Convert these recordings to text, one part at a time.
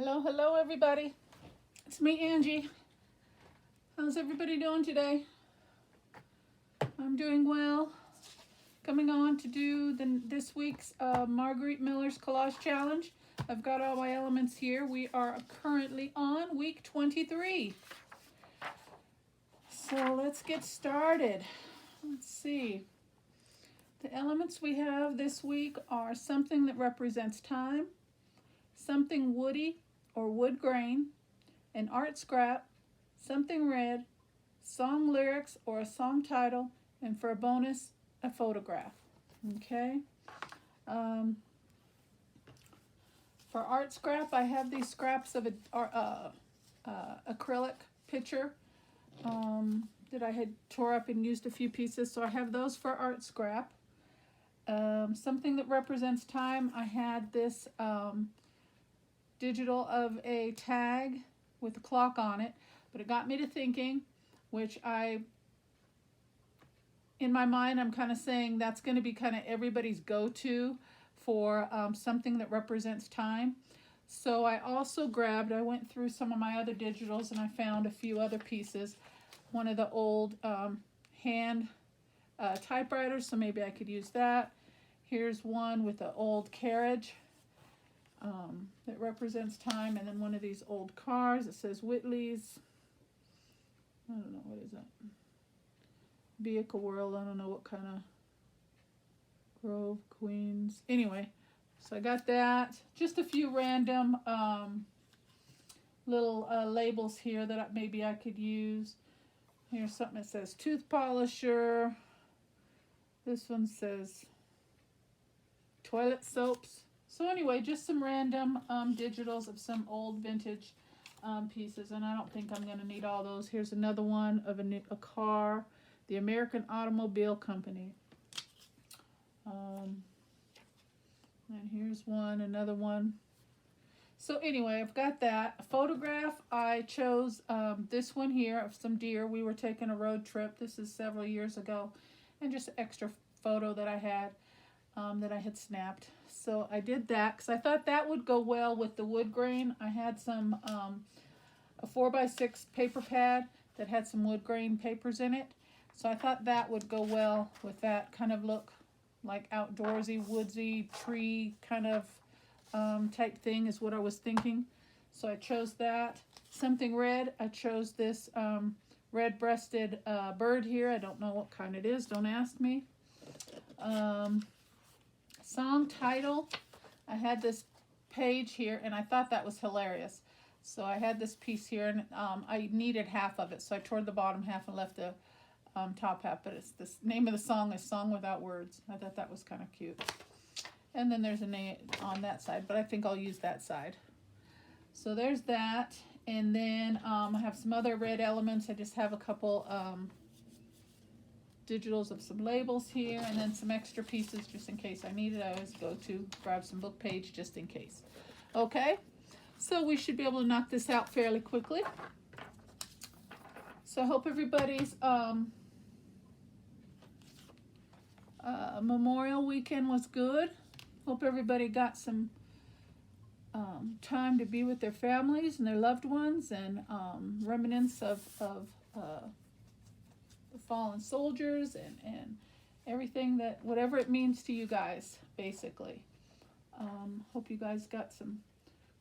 Hello, hello, everybody. It's me, Angie. How's everybody doing today? I'm doing well. Coming on to do this week's Margarete Miller's Collage Challenge. I've got all my elements here. We are currently on week 23. So let's get started. Let's see. The elements we have this week are something that represents time, something woody or wood grain, an art scrap, something red, song lyrics or a song title, and for a bonus, a photograph. Okay. For art scrap, I have these scraps of acrylic picture that I had tore up and used a few pieces, so I have those for art scrap. Something that represents time, I had this digital of a tag with a clock on it, but it got me to thinking, which in my mind, I'm kind of saying that's going to be kind of everybody's go-to for something that represents time. So I also I went through some of my other digitals and I found a few other pieces. One of the old hand typewriters, so maybe I could use that. Here's one with an old carriage that represents time, and then one of these old cars that says Whitley's. I don't know, what is that? Vehicle World, I don't know what kind of Grove, Queens. Anyway, so I got that. Just a few random little labels here that maybe I could use. Here's something that says tooth polisher. This one says toilet soaps. So anyway, just some random digitals of some old vintage pieces, and I don't think I'm going to need all those. Here's another one of a car, the American Automobile Company. And here's another one. So anyway, I've got that. A photograph, I chose this one here of some deer. We were taking a road trip. This is several years ago. And just an extra photo that I had snapped. So I did that because I thought that would go well with the wood grain. I had some a 4x6 paper pad that had some wood grain papers in it. So I thought that would go well with that kind of look, like outdoorsy, woodsy, tree kind of type thing is what I was thinking. So I chose that. Something red, I chose this red-breasted bird here. I don't know what kind it is, don't ask me. Song title, I had this page here and I thought that was hilarious. So I had this piece here and I needed half of it, so I tore the bottom half and left the top half, but it's the name of the song is Song Without Words. I thought that was kind of cute. And then there's a name on that side, but I think I'll use that side. So there's that. And then I have some other red elements. I just have a couple digitals of some labels here, and then some extra pieces just in case I need it. I always go to grab some book page just in case. Okay, so we should be able to knock this out fairly quickly. So I hope everybody's Memorial weekend was good. Hope everybody got some time to be with their families and their loved ones, and reminisce of the fallen soldiers and everything that, whatever it means to you guys, basically. Hope you guys got some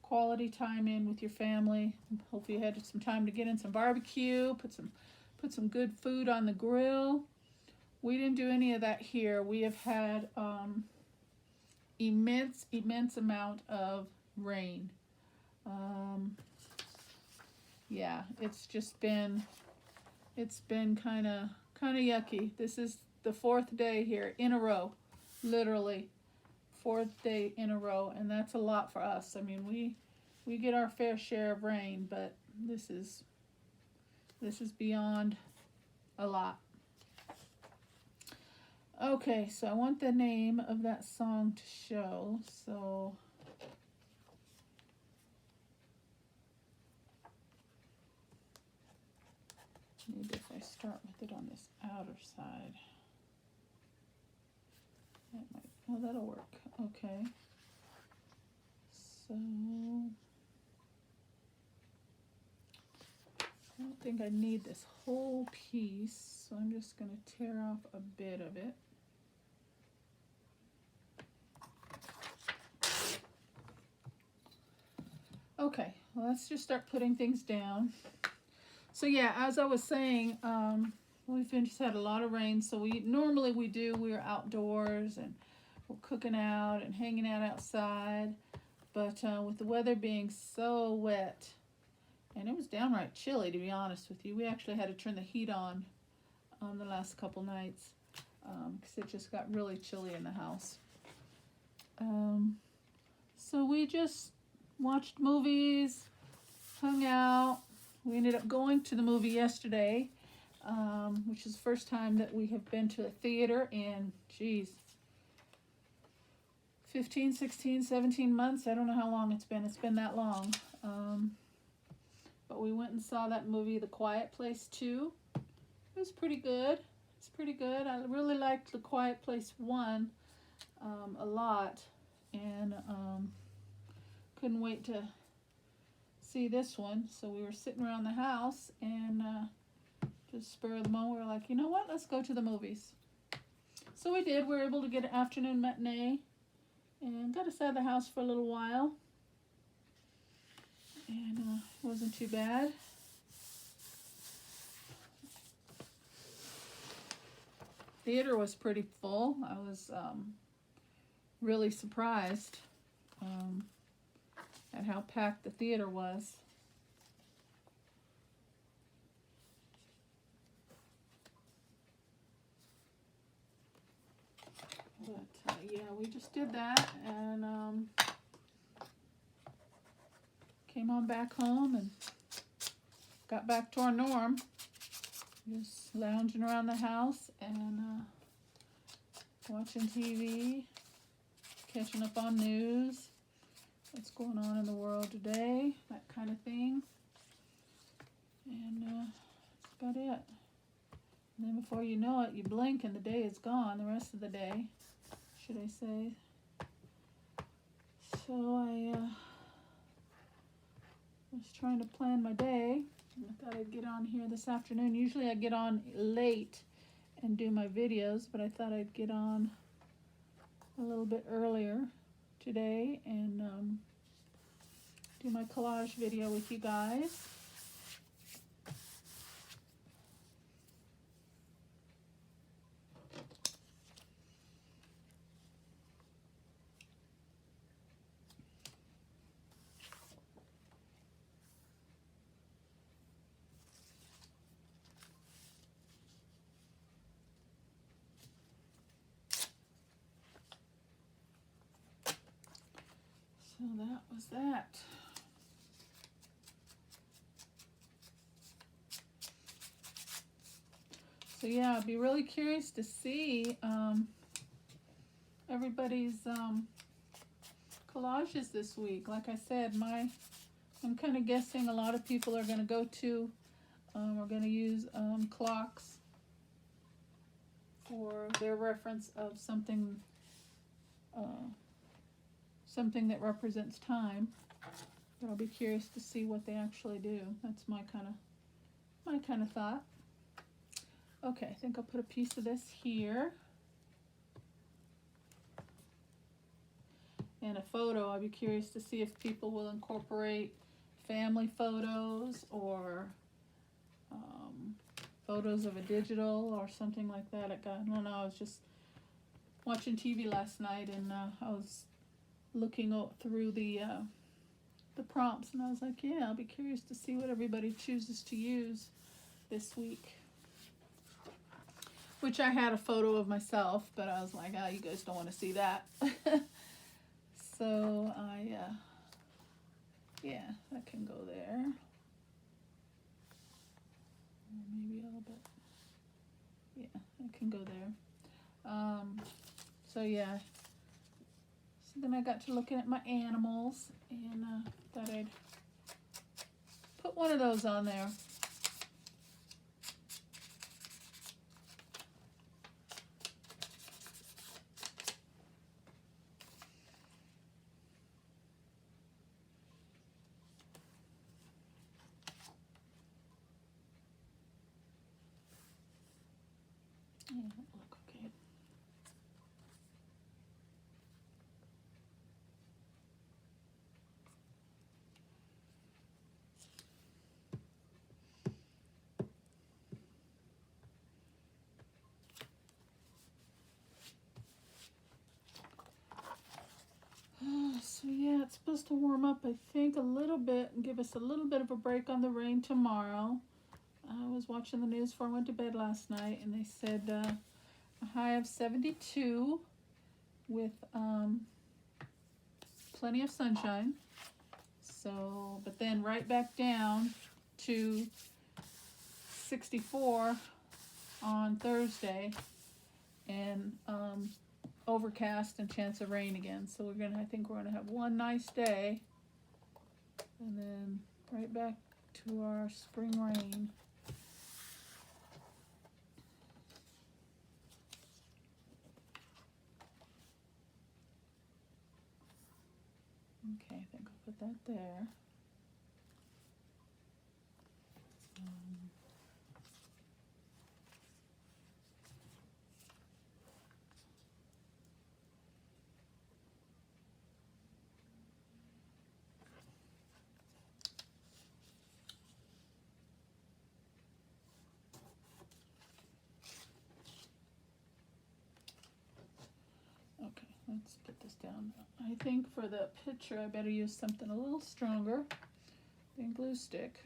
quality time in with your family. Hope you had some time to get in some barbecue, put some good food on the grill. We didn't do any of that here. We have had immense amount of rain. Yeah, it's been kind of yucky. This is the 4th day here in a row, literally 4th day in a row, and that's a lot for us. I mean, we get our fair share of rain, but this is beyond a lot. Okay, so I want the name of that song to show, so maybe if I start with it on this outer side, that might, oh, that'll work. Okay, so think I need this whole piece, so I'm just going to tear off a bit of it. Okay, well, let's just start putting things down. So yeah, as I was saying, we've just had a lot of rain, so we're outdoors and we're cooking out and hanging out outside, but with the weather being so wet, and it was downright chilly, to be honest with you. We actually had to turn the heat on the last couple nights because it just got really chilly in the house. So we just watched movies, hung out. We ended up going to the movie yesterday, which is the first time that we have been to a theater in, 15, 16, 17 months. I don't know how long it's been. It's been that long. But we went and saw that movie, The Quiet Place 2. It was pretty good. It's pretty good. I really liked The Quiet Place 1 a lot. And couldn't wait to see this one. So we were sitting around the house and just spur of the moment, we were like, you know what? Let's go to the movies. So we did. We were able to get an afternoon matinee and got us out of the house for a little while. And it wasn't too bad. Theater was pretty full. I was really surprised at how packed the theater was. But yeah, we just did that and came on back home and got back to our norm. Just lounging around the house and watching TV, catching up on news, what's going on in the world today, that kind of thing. And that's about it. And then before you know it, you blink and the day is gone, the rest of the day, should I say. So I was trying to plan my day. I thought I'd get on here this afternoon. Usually I get on late and do my videos, but I thought I'd get on a little bit earlier today and do my collage video with you guys. So that was that. So yeah, I'd be really curious to see everybody's collages this week. Like I said, I'm kind of guessing a lot of people are going to go to, are going to use clocks for their reference of something that represents time. But I'll be curious to see what they actually do. That's my kind of thought. Okay, I think I'll put a piece of this here. And a photo. I'll be curious to see if people will incorporate family photos or photos of a digital or something like that. I don't know. I was just watching TV last night and I was looking through the prompts and I was like, yeah, I'll be curious to see what everybody chooses to use this week. Which I had a photo of myself, but I was like, oh, you guys don't want to see that. So yeah, that can go there. Maybe a little bit. Yeah, it can go there. So yeah. So then I got to looking at my animals and thought I'd put one of those on there. Yeah, look okay. So yeah, it's supposed to warm up, I think, a little bit and give us a little bit of a break on the rain tomorrow. I was watching the news before I went to bed last night, and they said a high of 72 with plenty of sunshine. So, but then right back down to 64 on Thursday, and overcast and chance of rain again. So I think we're gonna have one nice day, and then right back to our spring rain. Okay, I think I'll put that there. Okay, let's put this down. I think for the picture I better use something a little stronger than glue stick.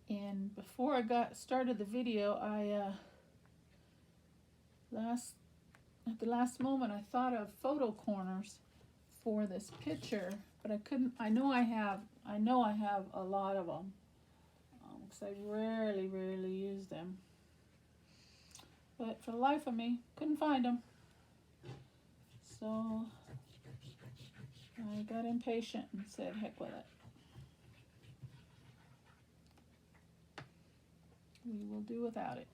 And before I got started the video, at the last moment I thought of photo corners for this picture, but I couldn't. I know I have a lot of them, because I rarely use them. But for the life of me, couldn't find them. So I got impatient and said, heck with it. We will do without it.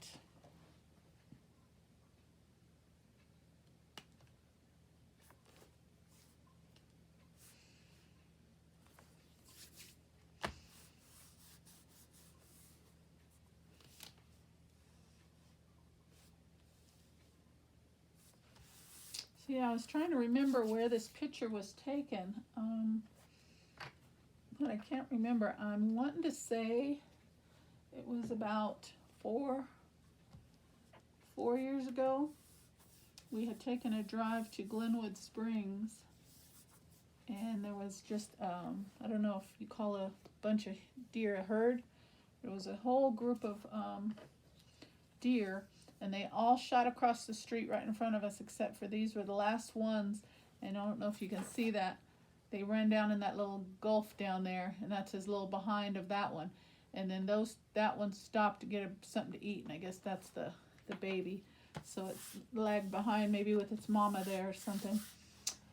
So yeah, I was trying to remember where this picture was taken, but I can't remember. I'm wanting to say it was about 4 years ago. We had taken a drive to Glenwood Springs, and there was just, I don't know if you call a bunch of deer a herd. There was a whole group of deer, and they all shot across the street right in front of us, except for these were the last ones, and I don't know if you can see that. They ran down in that little gulf down there, and that's his little behind of that one. And then that one stopped to get something to eat, and I guess that's the baby. So it's lagged behind, maybe with its mama there or something.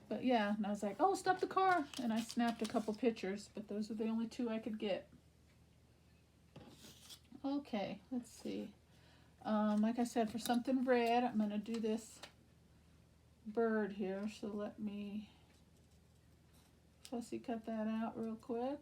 But yeah, and I was like, oh, stop the car. And I snapped a couple pictures, but those are the only 2 I could get. Okay, let's see. Like I said, for something red, I'm going to do this bird here. So let me fussy cut that out real quick.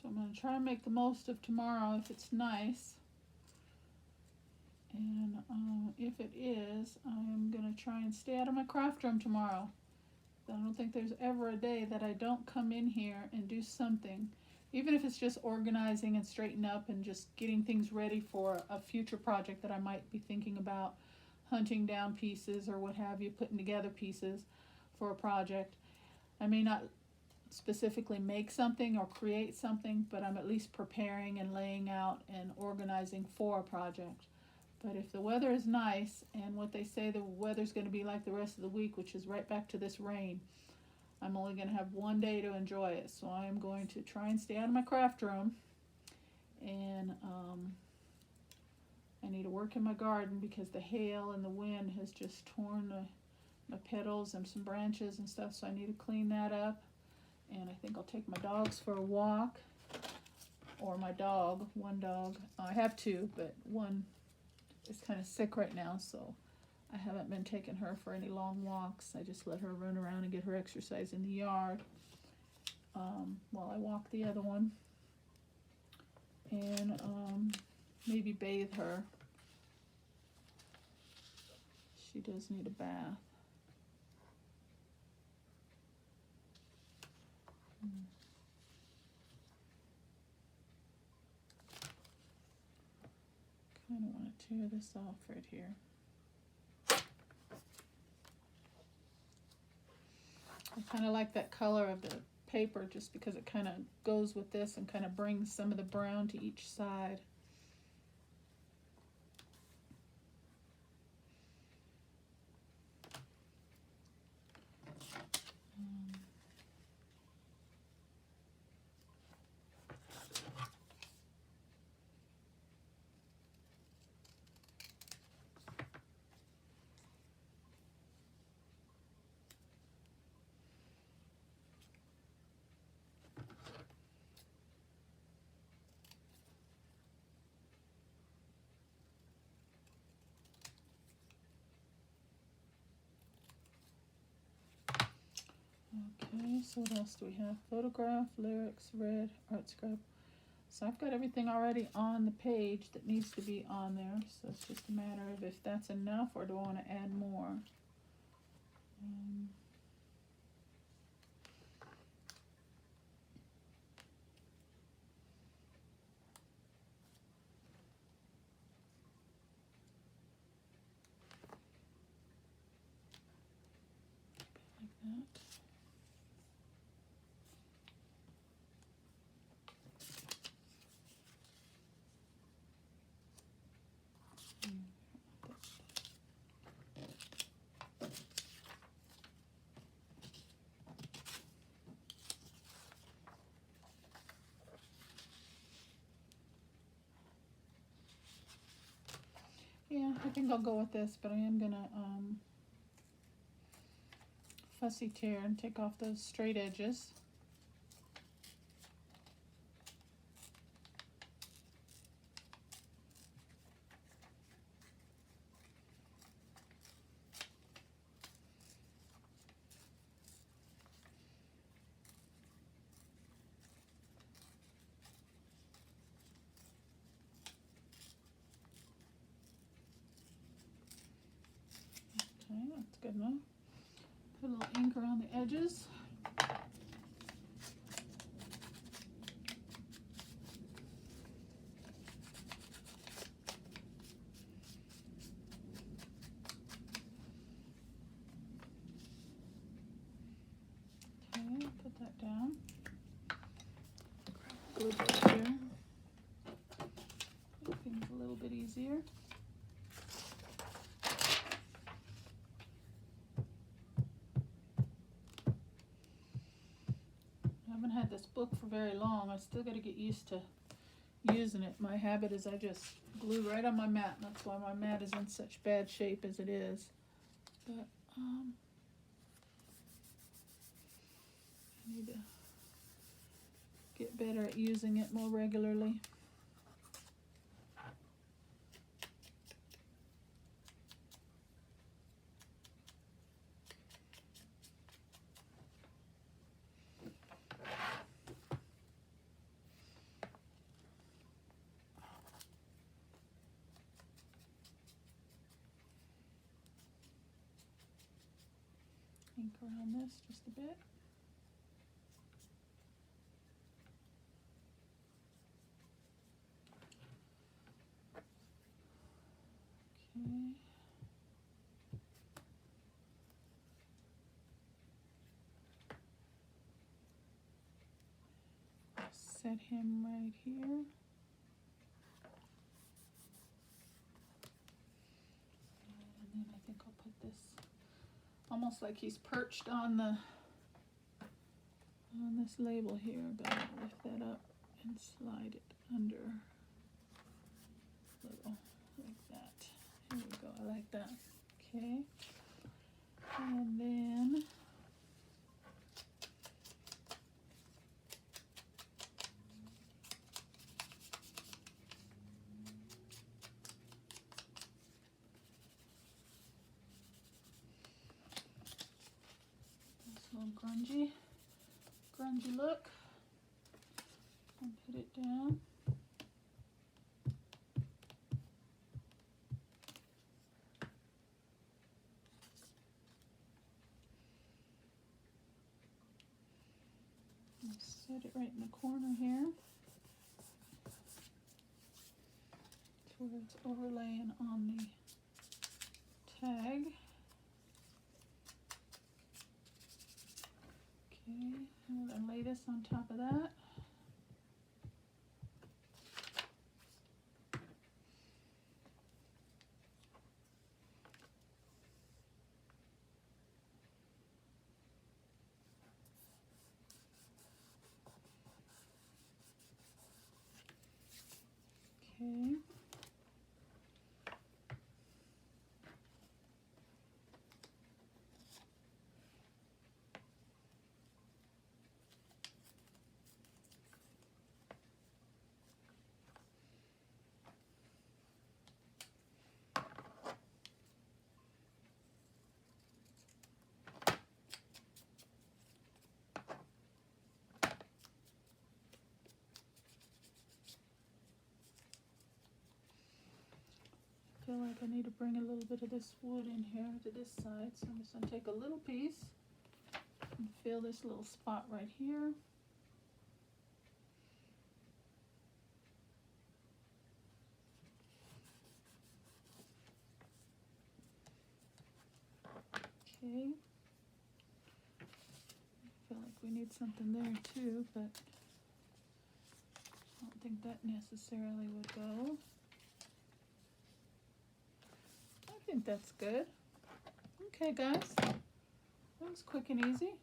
So I'm going to try and make the most of tomorrow if it's nice. And if it is, I'm going to try and stay out of my craft room tomorrow. I don't think there's ever a day that I don't come in here and do something. Even if it's just organizing and straightening up and just getting things ready for a future project that I might be thinking about, hunting down pieces or what have you, putting together pieces for a project. I may not specifically make something or create something, but I'm at least preparing and laying out and organizing for a project. But if the weather is nice, and what they say the weather's going to be like the rest of the week, which is right back to this rain, I'm only going to have one day to enjoy it. So I am going to try and stay out of my craft room. And I need to work in my garden because the hail and the wind has just torn my petals and some branches and stuff. So I need to clean that up. And I think I'll take my dogs for a walk. Or my dog, one dog. I have two, but one is kind of sick right now, so I haven't been taking her for any long walks. I just let her run around and get her exercise in the yard while I walk the other one. And maybe bathe her. She does need a bath. Kind of want to tear this off right here. I kind of like that color of the paper just because it kind of goes with this and kind of brings some of the brown to each side. Okay, so what else do we have? Photograph, lyrics, red, art scrap. So I've got everything already on the page that needs to be on there. So it's just a matter of if that's enough or do I want to add more. Like that. Yeah, I think I'll go with this, but I am gonna fussy tear and take off those straight edges. Okay, that's good enough. Put a little ink around the edges. Okay, put that down. Glue brush here. Make things a little bit easier. I haven't had this book for very long. I still got to get used to using it. My habit is I just glue right on my mat. That's why my mat is in such bad shape as it is. But I need to get better at using it more regularly. Ink around this just a bit. Okay. Set him right here. this, almost like he's perched on the this label here. Gotta lift that up and slide it under, little like that. Here we go. I like that. Okay, and then grungy look, and put it down. And set it right in the corner here, to where it's overlaying on the tag. Okay, and then lay this on top of that. Okay. I feel like I need to bring a little bit of this wood in here to this side, so I'm just going to take a little piece and fill this little spot right here. Okay. I feel like we need something there too, but I don't think that necessarily would go. I think that's good. Okay, guys. That was quick and easy.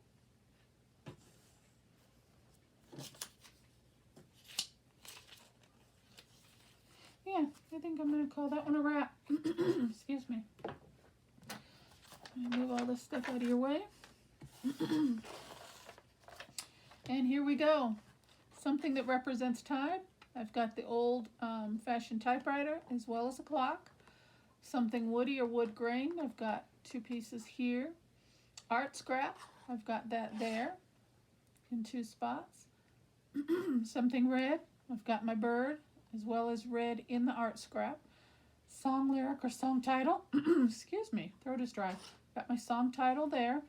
Yeah, I think I'm going to call that one a wrap. Excuse me. Let me move all this stuff out of your way. And here we go. Something that represents time. I've got the old fashioned typewriter as well as a clock. Something woody or wood grain. I've got two pieces here. Art scrap. I've got that there in two spots. Something red. I've got my bird as well as red in the art scrap. Song lyric or song title. Excuse me, throat is dry. Got my song title there.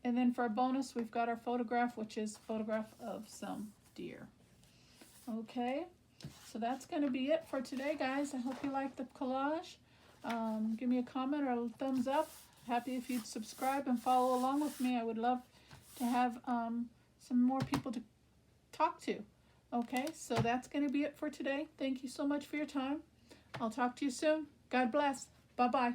And then for a bonus, we've got our photograph, which is a photograph of some deer. Okay, so that's going to be it for today, guys. I hope you liked the collage. Give me a comment or a thumbs up. Happy if you'd subscribe and follow along with me. I would love to have some more people to talk to. Okay, so that's going to be it for today. Thank you so much for your time. I'll talk to you soon. God bless. Bye-bye.